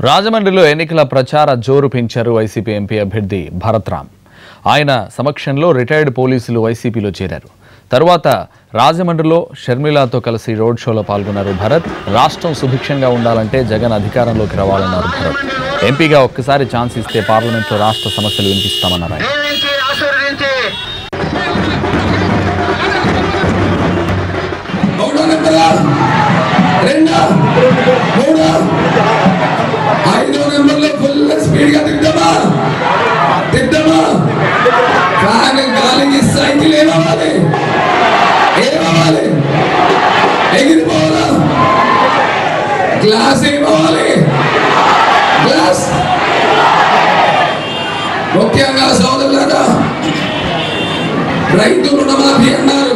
రాజమండ్రిలో ఎన్నికల ప్రచార జోరు పెంచారు వైసీపీ ఎంపీ అభ్యర్థి భరత్ రామ్. ఆయన సమక్షంలో రిటైర్డ్ పోలీసులు వైసీపీలో చేరారు. తరువాత రాజమండ్రిలో షర్మిలాతో కలిసి రోడ్ షోలో పాల్గొన్నారు భరత్. రాష్ట్రం సుభిక్షంగా ఉండాలంటే జగన్ అధికారంలోకి రావాలన్నారు భరత్. ఎంపీగా ఒక్కసారి ఛాన్స్ ఇస్తే పార్లమెంట్లో రాష్ట్ర సమస్యలు వినిపిస్తామన్నారు ఆయన. సైకిల్ ఏమవ్వాలి ఎగిరిపోవాలా గ్లాస్ ఏమవ్వాలి గ్లాస్. ముఖ్యంగా సోదరులారా, రైతు రుణమాఫీ అన్నారు.